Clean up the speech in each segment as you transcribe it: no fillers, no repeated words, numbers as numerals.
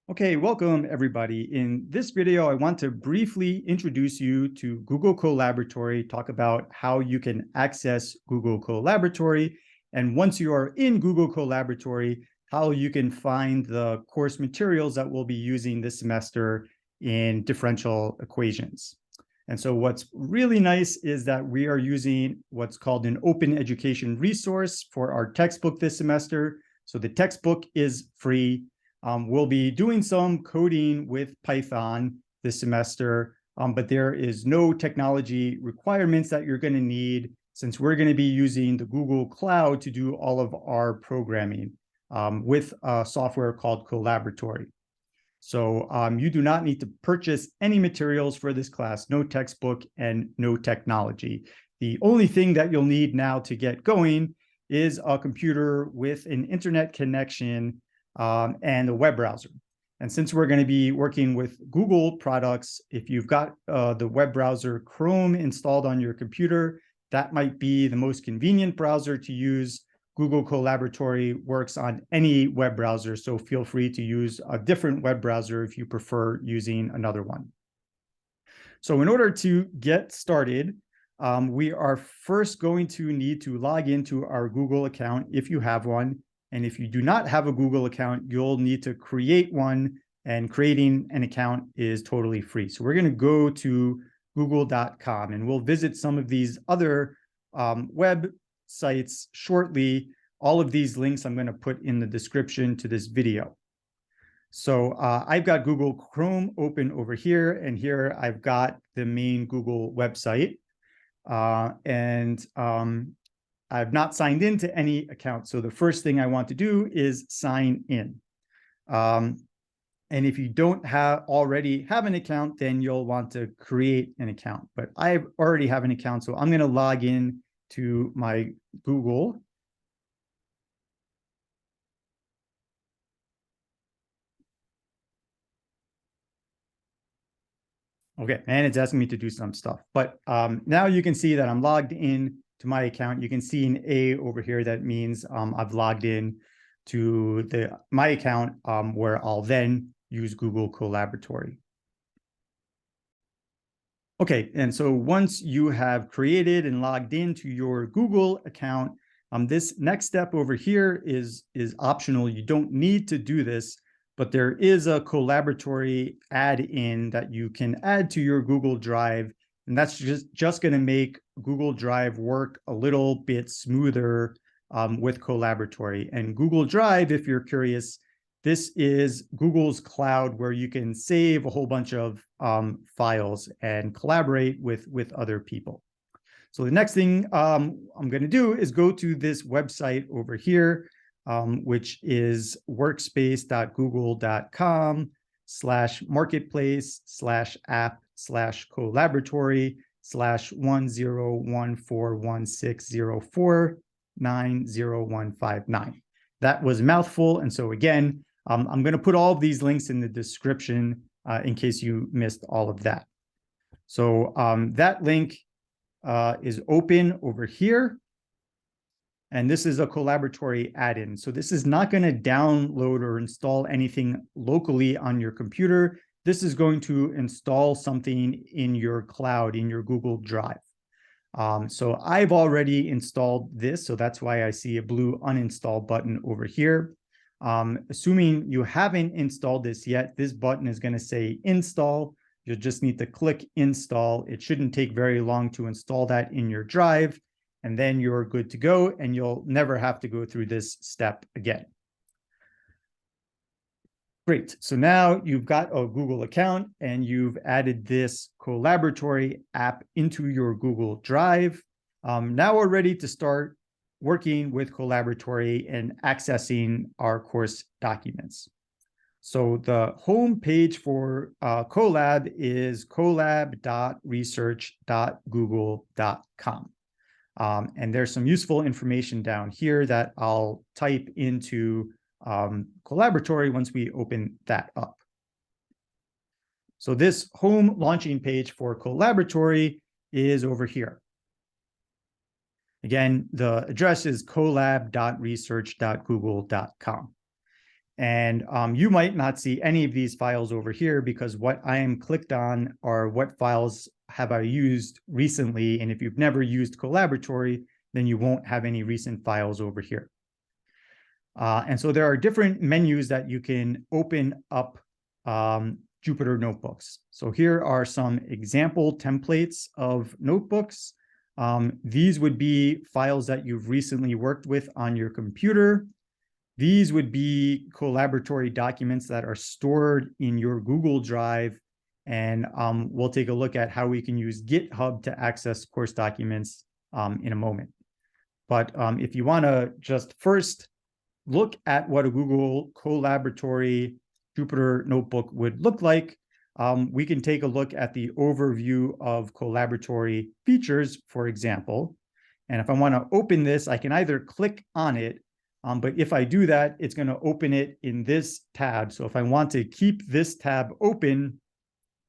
Okay, welcome everybody. In this video, I want to briefly introduce you to Google Colaboratory, talk about how you can access Google Colaboratory, and once you are in Google Colaboratory, how you can find the course materials that we'll be using this semester in differential equations. And so what's really nice is that we are using what's called an open education resource for our textbook this semester. So the textbook is free. We'll be doing some coding with Python this semester, but there is no technology requirements that you're going to need since we're going to be using the Google Cloud to do all of our programming with a software called Colaboratory. So you do not need to purchase any materials for this class, no textbook and no technology. The only thing that you'll need now to get going is a computer with an internet connection and a web browser. And since we're going to be working with Google products, if you've got the web browser Chrome installed on your computer, that might be the most convenient browser to use. Google Colaboratory works on any web browser, so feel free to use a different web browser if you prefer using another one. So in order to get started, we are first going to need to log into our Google account if you have one. And if you do not have a Google account, you'll need to create one, and creating an account is totally free. So we're going to go to google.com and we'll visit some of these other websites shortly. All of these links I'm going to put in the description to this video. So I've got Google Chrome open over here, and here I've got the main Google website. I've not signed into any account. So the first thing I want to do is sign in. And if you don't already have an account, then you'll want to create an account. But I already have an account, so I'm going to log in to my Google. Okay, and it's asking me to do some stuff. But now you can see that I'm logged in to my account. You can see an A over here. That means I've logged in to my account where I'll then use Google Colaboratory. Okay, and so once you have created and logged into your Google account, this next step over here is optional. You don't need to do this, but there is a Colaboratory add-in that you can add to your Google Drive. And that's just going to make Google Drive work a little bit smoother with Colaboratory. And Google Drive, if you're curious, this is Google's cloud where you can save a whole bunch of files and collaborate with other people. So the next thing I'm going to do is go to this website over here, which is workspace.google.com/marketplace/app/collaboratory/1016049015. That was a mouthful. And so again, I'm going to put all of these links in the description in case you missed all of that. So that link is open over here. And this is a Colaboratory add-in. So this is not going to download or install anything locally on your computer. This is going to install something in your cloud, in your Google Drive. So I've already installed this, so that's why I see a blue uninstall button over here. Assuming you haven't installed this yet, this button is going to say install. You'll just need to click install. It shouldn't take very long to install that in your drive. And then you're good to go, and you'll never have to go through this step again. Great. So now you've got a Google account, and you've added this Colaboratory app into your Google Drive. Now we're ready to start working with Colaboratory and accessing our course documents. So the home page for Colab is colab.research.google.com. And there's some useful information down here that I'll type into Colaboratory once we open that up. So this home launching page for Colaboratory is over here. Again, the address is colab.research.google.com. And you might not see any of these files over here because what I am clicked on are what files have I used recently. And if you've never used Colaboratory, then you won't have any recent files over here. And so there are different menus that you can open up Jupyter notebooks. So here are some example templates of notebooks. These would be files that you've recently worked with on your computer. These would be Colaboratory documents that are stored in your Google Drive. And we'll take a look at how we can use GitHub to access course documents in a moment. But if you want to just first look at what a Google Colaboratory Jupyter notebook would look like, we can take a look at the overview of Colaboratory features, for example. And if I want to open this, I can either click on it, but if I do that, it's going to open it in this tab. So if I want to keep this tab open,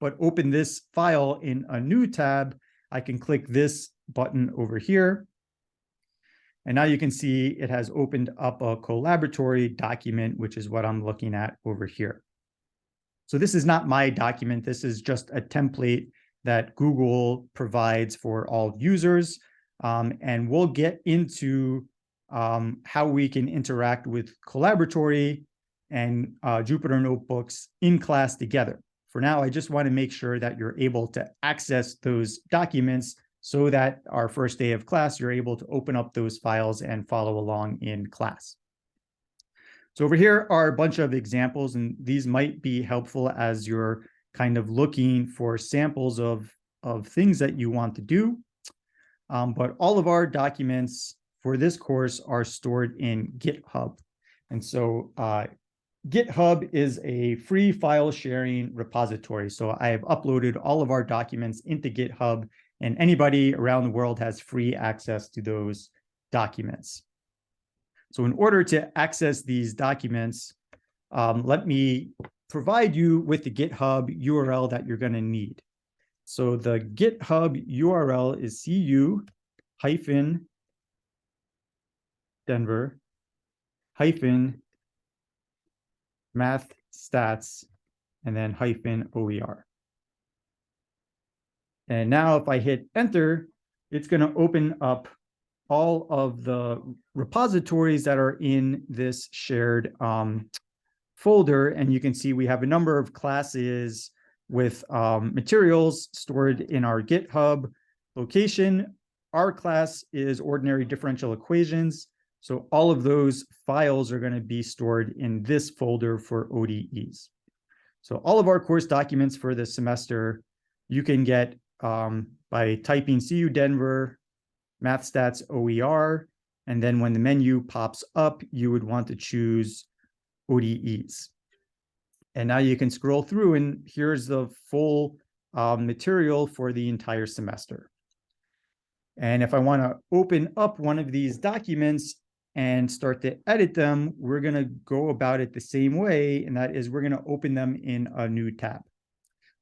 but open this file in a new tab, I can click this button over here. And now you can see it has opened up a Colaboratory document, which is what I'm looking at over here. So this is not my document. This is just a template that Google provides for all users. And we'll get into how we can interact with Colaboratory and Jupyter notebooks in class together. For now, I just want to make sure that you're able to access those documents so that our first day of class, you're able to open up those files and follow along in class. So over here are a bunch of examples, and these might be helpful as you're kind of looking for samples of things that you want to do. But all of our documents for this course are stored in GitHub. And so GitHub is a free file sharing repository. So I have uploaded all of our documents into GitHub, and anybody around the world has free access to those documents. So in order to access these documents, let me provide you with the GitHub URL that you're going to need. So the GitHub URL is CU-Denver-MathStats and then -OER. And now if I hit enter, it's going to open up all of the repositories that are in this shared folder. And you can see we have a number of classes with materials stored in our GitHub location. Our class is ordinary differential equations. So all of those files are going to be stored in this folder for ODEs. So all of our course documents for this semester, you can get by typing CU-Denver-MathStats-OER, and then when the menu pops up, you would want to choose ODEs. And now you can scroll through, and here's the full material for the entire semester. And if I want to open up one of these documents and start to edit them, we're going to go about it the same way, and that is we're going to open them in a new tab.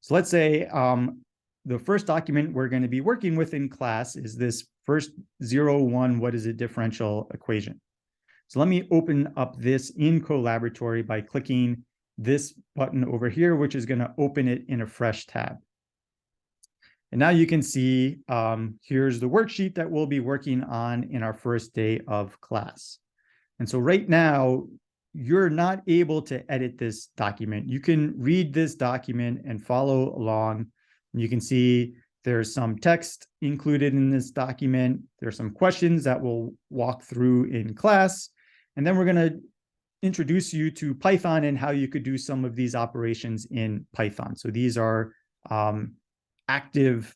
So let's say the first document we're going to be working with in class is this first 0-1, what is a differential equation? So let me open up this in Colaboratory by clicking this button over here, which is going to open it in a fresh tab. And now you can see here's the worksheet that we'll be working on in our first day of class. And so right now, you're not able to edit this document. You can read this document and follow along. You can see there's some text included in this document. There's some questions that we'll walk through in class. And then we're going to introduce you to Python and how you could do some of these operations in Python. So these are active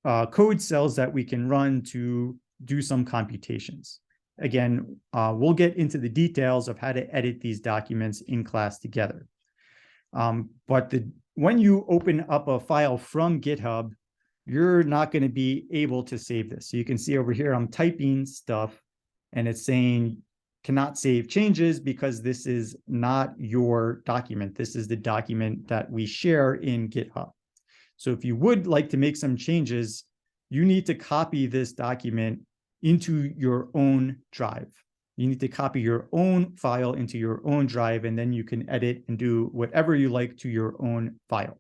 code cells that we can run to do some computations. Again, we'll get into the details of how to edit these documents in class together. But when you open up a file from GitHub, you're not going to be able to save this. So you can see over here, I'm typing stuff and it's saying cannot save changes because this is not your document. This is the document that we share in GitHub. So if you would like to make some changes, you need to copy this document into your own drive. You need to copy your own file into your own drive, and then you can edit and do whatever you like to your own file.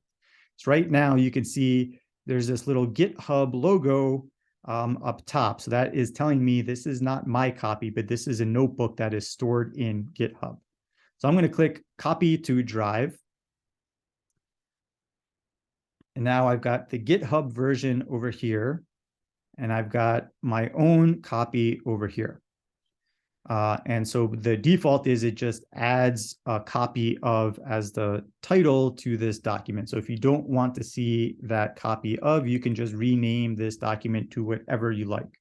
So right now you can see there's this little GitHub logo up top. So that is telling me this is not my copy, but this is a notebook that is stored in GitHub. So I'm going to click copy to drive. And now I've got the GitHub version over here, and I've got my own copy over here. And so the default is it just adds a copy of as the title to this document. So if you don't want to see that copy of, you can just rename this document to whatever you like.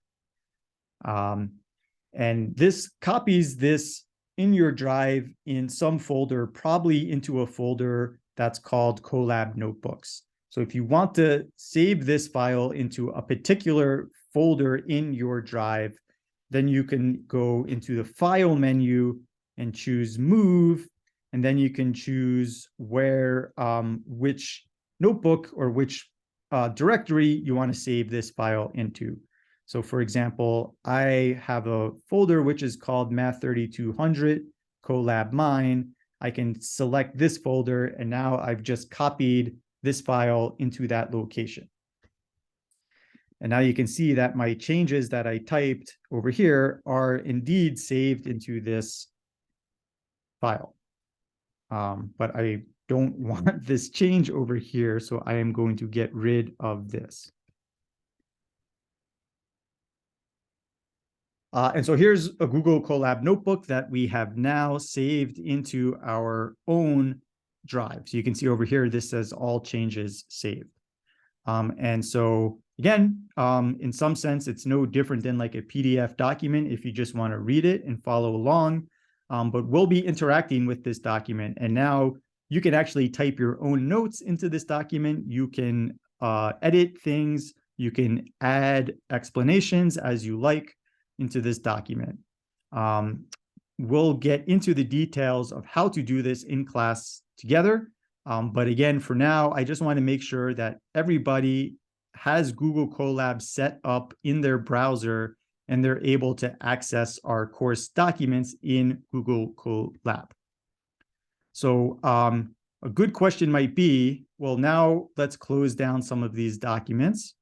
And this copies this in your drive in some folder, probably into a folder that's called Colab Notebooks. So if you want to save this file into a particular folder in your drive, then you can go into the file menu and choose move, and then you can choose where, which notebook or which directory you want to save this file into. So for example, I have a folder which is called Math3200 Colab Mine. I can select this folder, and now I've just copied this file into that location. And now you can see that my changes that I typed over here are indeed saved into this file. But I don't want this change over here, so I am going to get rid of this. And so here's a Google Colab notebook that we have now saved into our own drive. So you can see over here, this says all changes saved. And so again, in some sense, it's no different than like a PDF document if you just want to read it and follow along. But we'll be interacting with this document. And now you can actually type your own notes into this document. You can edit things. You can add explanations as you like into this document. We'll get into the details of how to do this in class together. But again, for now, I just want to make sure that everybody has Google Colab set up in their browser and they're able to access our course documents in Google Colab. So a good question might be, well, now let's close down some of these documents.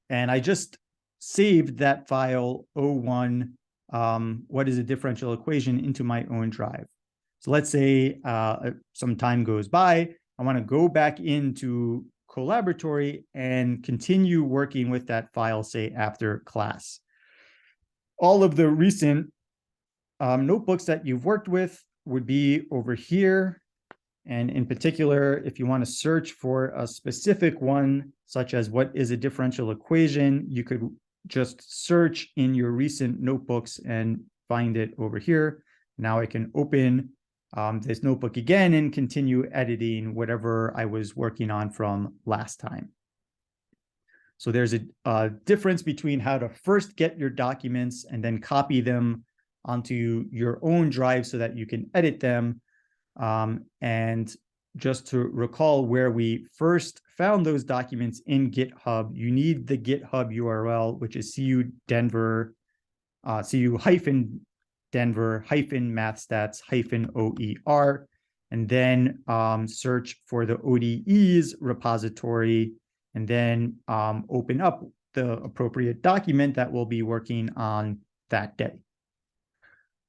And I just saved that file O1, what is a differential equation, into my own drive. So let's say some time goes by, I want to go back into Colaboratory and continue working with that file, say after class. All of the recent notebooks that you've worked with would be over here. And in particular, if you want to search for a specific one, such as what is a differential equation, you could just search in your recent notebooks and find it over here. Now I can open this notebook again and continue editing whatever I was working on from last time. So there's a difference between how to first get your documents and then copy them onto your own drive so that you can edit them. And just to recall where we first found those documents in GitHub, you need the GitHub URL, which is CU-Denver-MathStats-OER, and then search for the ODEs repository, and then open up the appropriate document that we'll be working on that day.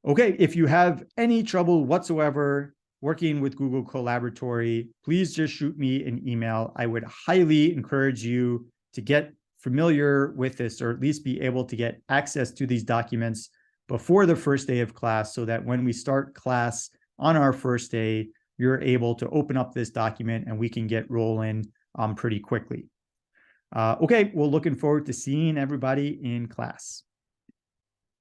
Okay, if you have any trouble whatsoever working with Google Colaboratory, please just shoot me an email. I would highly encourage you to get familiar with this, or at least be able to get access to these documents before the first day of class, so that when we start class on our first day, you're able to open up this document and we can get rolling pretty quickly. Okay, well, looking forward to seeing everybody in class.